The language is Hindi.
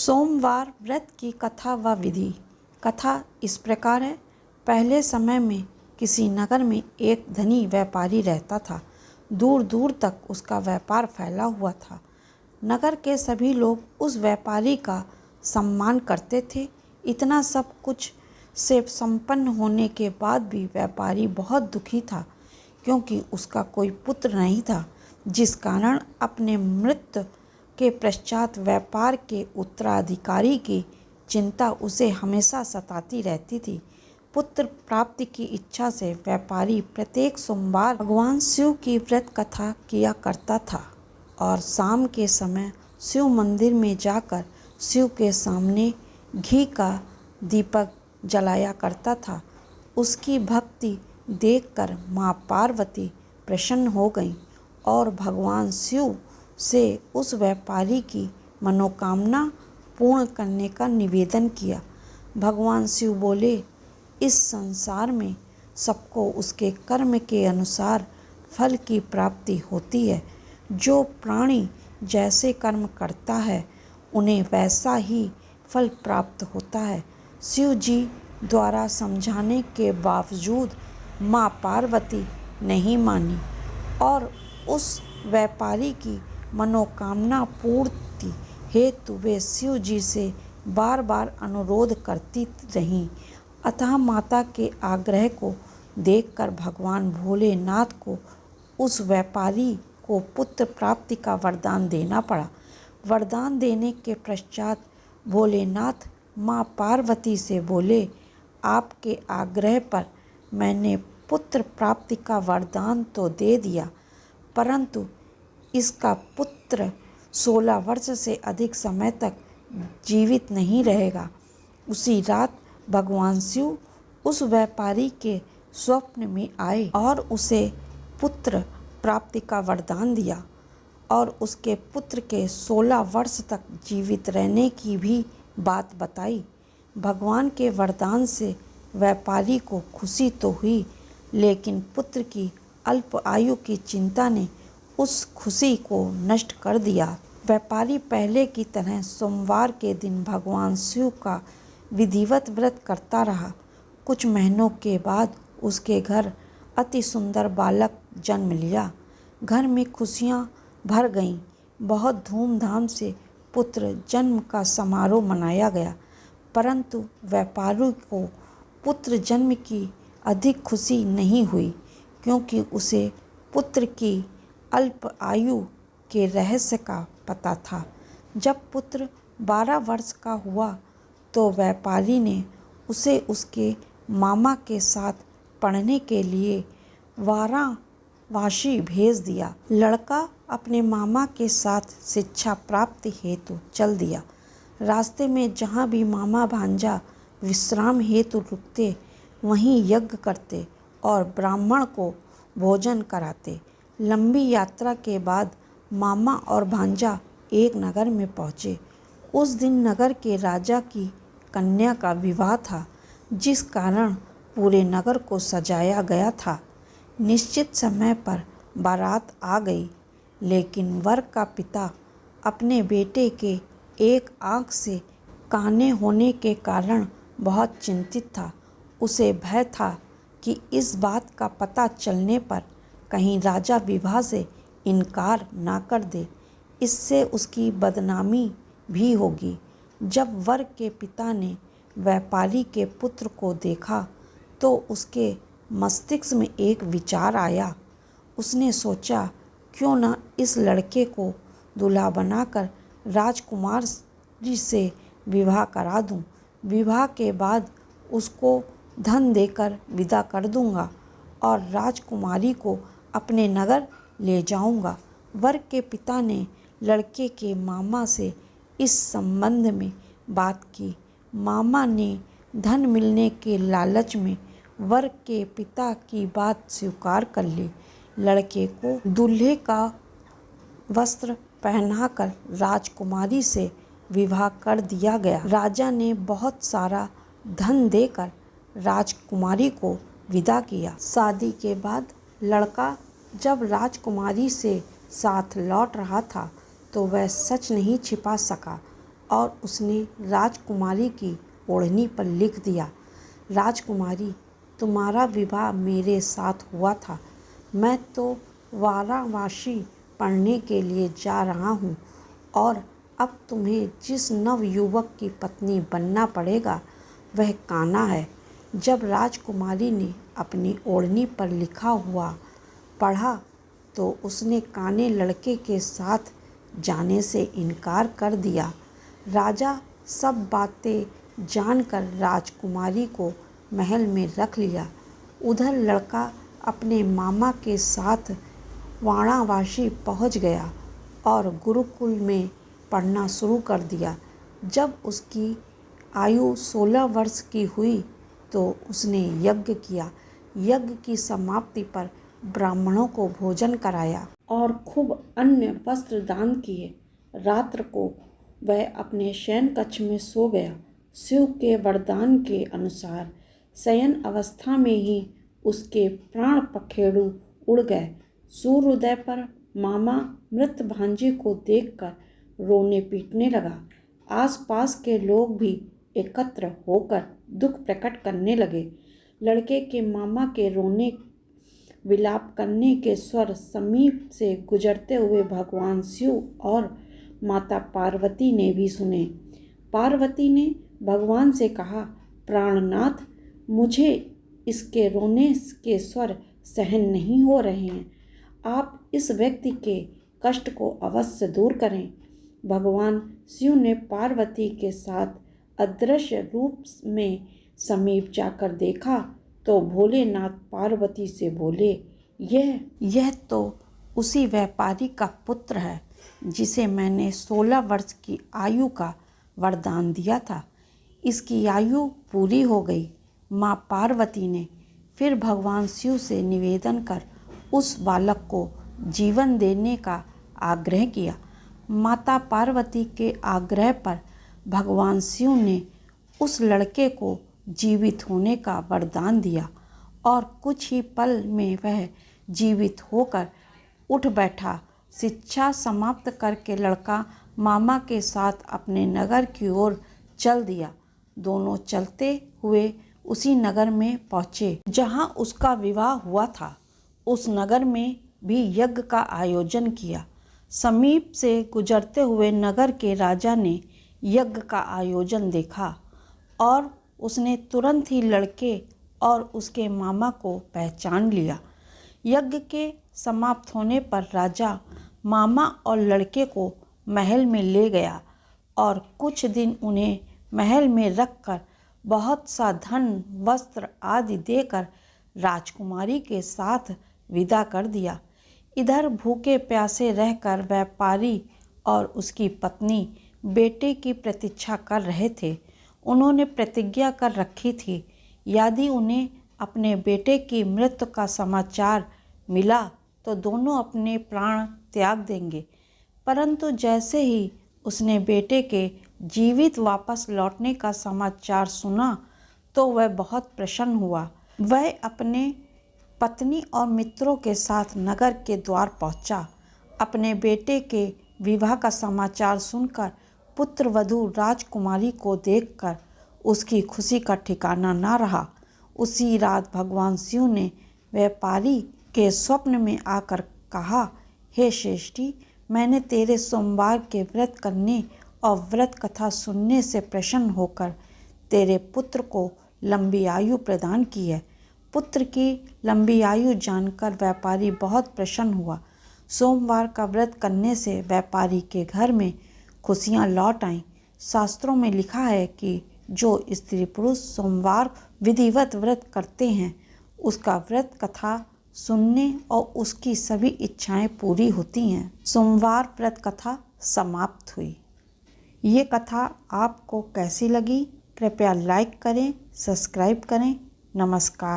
सोमवार व्रत की कथा व विधि। कथा इस प्रकार है। पहले समय में किसी नगर में एक धनी व्यापारी रहता था। दूर दूर तक उसका व्यापार फैला हुआ था। नगर के सभी लोग उस व्यापारी का सम्मान करते थे। इतना सब कुछ से संपन्न होने के बाद भी व्यापारी बहुत दुखी था, क्योंकि उसका कोई पुत्र नहीं था, जिस कारण अपने मृत्यु के पश्चात व्यापार के उत्तराधिकारी की चिंता उसे हमेशा सताती रहती थी। पुत्र प्राप्ति की इच्छा से व्यापारी प्रत्येक सोमवार भगवान शिव की व्रत कथा किया करता था और शाम के समय शिव मंदिर में जाकर शिव के सामने घी का दीपक जलाया करता था। उसकी भक्ति देखकर माँ पार्वती प्रसन्न हो गईं और भगवान शिव से उस व्यापारी की मनोकामना पूर्ण करने का निवेदन किया। भगवान शिव बोले, इस संसार में सबको उसके कर्म के अनुसार फल की प्राप्ति होती है। जो प्राणी जैसे कर्म करता है उन्हें वैसा ही फल प्राप्त होता है। शिव जी द्वारा समझाने के बावजूद माँ पार्वती नहीं मानी और उस व्यापारी की मनोकामना पूर्ति हेतु वे शिव जी से बार बार अनुरोध करती रहीं। अतः माता के आग्रह को देखकर भगवान भोलेनाथ को उस व्यापारी को पुत्र प्राप्ति का वरदान देना पड़ा। वरदान देने के पश्चात भोलेनाथ माँ पार्वती से बोले, आपके आग्रह पर मैंने पुत्र प्राप्ति का वरदान तो दे दिया, परंतु इसका पुत्र 16 वर्ष से अधिक समय तक जीवित नहीं रहेगा। उसी रात भगवान शिव उस व्यापारी के स्वप्न में आए और उसे पुत्र प्राप्ति का वरदान दिया और उसके पुत्र के 16 वर्ष तक जीवित रहने की भी बात बताई। भगवान के वरदान से व्यापारी को खुशी तो हुई, लेकिन पुत्र की अल्प आयु की चिंता ने उस खुशी को नष्ट कर दिया। व्यापारी पहले की तरह सोमवार के दिन भगवान शिव का विधिवत व्रत करता रहा। कुछ महीनों के बाद उसके घर अति सुंदर बालक जन्म लिया। घर में खुशियां भर गईं। बहुत धूमधाम से पुत्र जन्म का समारोह मनाया गया, परंतु व्यापारी को पुत्र जन्म की अधिक खुशी नहीं हुई, क्योंकि उसे पुत्र की अल्प आयु के रहस्य का पता था। जब पुत्र 12 वर्ष का हुआ तो व्यापारी ने उसे उसके मामा के साथ पढ़ने के लिए वाराणसी भेज दिया। लड़का अपने मामा के साथ शिक्षा प्राप्ति हेतु चल दिया। रास्ते में जहाँ भी मामा भांजा विश्राम हेतु रुकते, वहीं यज्ञ करते और ब्राह्मण को भोजन कराते। लंबी यात्रा के बाद मामा और भांजा एक नगर में पहुँचे। उस दिन नगर के राजा की कन्या का विवाह था, जिस कारण पूरे नगर को सजाया गया था। निश्चित समय पर बारात आ गई, लेकिन वर का पिता अपने बेटे के एक आँख से काने होने के कारण बहुत चिंतित था। उसे भय था कि इस बात का पता चलने पर कहीं राजा विवाह से इनकार ना कर दे, इससे उसकी बदनामी भी होगी। जब वर के पिता ने व्यापारी के पुत्र को देखा तो उसके मस्तिष्क में एक विचार आया। उसने सोचा, क्यों ना इस लड़के को दूल्हा बनाकर राजकुमारी से विवाह करा दूं। विवाह के बाद उसको धन देकर विदा कर दूंगा और राजकुमारी को अपने नगर ले जाऊंगा। वर के पिता ने लड़के के मामा से इस संबंध में बात की। मामा ने धन मिलने के लालच में वर के पिता की बात स्वीकार कर ली। लड़के को दूल्हे का वस्त्र पहनाकर राजकुमारी से विवाह कर दिया गया। राजा ने बहुत सारा धन देकर राजकुमारी को विदा किया। शादी के बाद लड़का जब राजकुमारी से साथ लौट रहा था तो वह सच नहीं छिपा सका। और उसने राजकुमारी की ओढ़नी पर लिख दिया, राजकुमारी, तुम्हारा विवाह मेरे साथ हुआ था। मैं तो वाराणसी पढ़ने के लिए जा रहा हूँ और अब तुम्हें जिस नवयुवक की पत्नी बनना पड़ेगा वह कान्हा है। जब राजकुमारी ने अपनी ओढ़नी पर लिखा हुआ पढ़ा तो उसने काने लड़के के साथ जाने से इनकार कर दिया। राजा सब बातें जानकर राजकुमारी को महल में रख लिया। उधर लड़का अपने मामा के साथ वाराणसी पहुंच गया और गुरुकुल में पढ़ना शुरू कर दिया। जब उसकी आयु 16 वर्ष की हुई तो उसने यज्ञ किया। यज्ञ की समाप्ति पर ब्राह्मणों को भोजन कराया और खूब अन्य वस्त्र दान किए। रात्र को वह अपने शयन कक्ष में सो गया। शिव के वरदान के अनुसार शयन अवस्था में ही उसके प्राण पखेरु उड़ गए। सूर्योदय पर मामा मृत भांजे को देखकर रोने पीटने लगा। आसपास के लोग भी एकत्र होकर दुख प्रकट करने लगे। लड़के के मामा के रोने विलाप करने के स्वर समीप से गुजरते हुए भगवान शिव और माता पार्वती ने भी सुने। पार्वती ने भगवान से कहा, प्राणनाथ, मुझे इसके रोने के स्वर सहन नहीं हो रहे हैं। आप इस व्यक्ति के कष्ट को अवश्य दूर करें। भगवान शिव ने पार्वती के साथ अदृश्य रूप में समीप जाकर देखा तो भोलेनाथ पार्वती से बोले, यह तो उसी व्यापारी का पुत्र है जिसे मैंने 16 वर्ष की आयु का वरदान दिया था। इसकी आयु पूरी हो गई। माँ पार्वती ने फिर भगवान शिव से निवेदन कर उस बालक को जीवन देने का आग्रह किया। माता पार्वती के आग्रह पर भगवान शिव ने उस लड़के को जीवित होने का वरदान दिया और कुछ ही पल में वह जीवित होकर उठ बैठा। शिक्षा समाप्त करके लड़का मामा के साथ अपने नगर की ओर चल दिया। दोनों चलते हुए उसी नगर में पहुँचे जहाँ उसका विवाह हुआ था। उस नगर में भी यज्ञ का आयोजन किया। समीप से गुजरते हुए नगर के राजा ने यज्ञ का आयोजन देखा और उसने तुरंत ही लड़के और उसके मामा को पहचान लिया। यज्ञ के समाप्त होने पर राजा मामा और लड़के को महल में ले गया और कुछ दिन उन्हें महल में रखकर बहुत सा धन, वस्त्र आदि देकर राजकुमारी के साथ विदा कर दिया। इधर भूखे प्यासे रहकर व्यापारी और उसकी पत्नी बेटे की प्रतीक्षा कर रहे थे। उन्होंने प्रतिज्ञा कर रखी थी, यदि उन्हें अपने बेटे की मृत्यु का समाचार मिला तो दोनों अपने प्राण त्याग देंगे। परंतु जैसे ही उसने बेटे के जीवित वापस लौटने का समाचार सुना तो वह बहुत प्रसन्न हुआ। वह अपने पत्नी और मित्रों के साथ नगर के द्वार पहुंचा। अपने बेटे के विवाह का समाचार सुनकर पुत्र वधू राजकुमारी को देखकर उसकी खुशी का ठिकाना ना रहा। उसी रात भगवान शिव ने व्यापारी के स्वप्न में आकर कहा, हे श्रेष्ठी, मैंने तेरे सोमवार के व्रत करने और व्रत कथा सुनने से प्रसन्न होकर तेरे पुत्र को लंबी आयु प्रदान की है। पुत्र की लंबी आयु जानकर व्यापारी बहुत प्रसन्न हुआ। सोमवार का व्रत करने से व्यापारी के घर में खुशियां लौट आईं। शास्त्रों में लिखा है कि जो स्त्री पुरुष सोमवार विधिवत व्रत करते हैं उसका व्रत कथा सुनने और उसकी सभी इच्छाएं पूरी होती हैं। सोमवार व्रत कथा समाप्त हुई। ये कथा आपको कैसी लगी? कृपया लाइक करें, सब्सक्राइब करें। नमस्कार।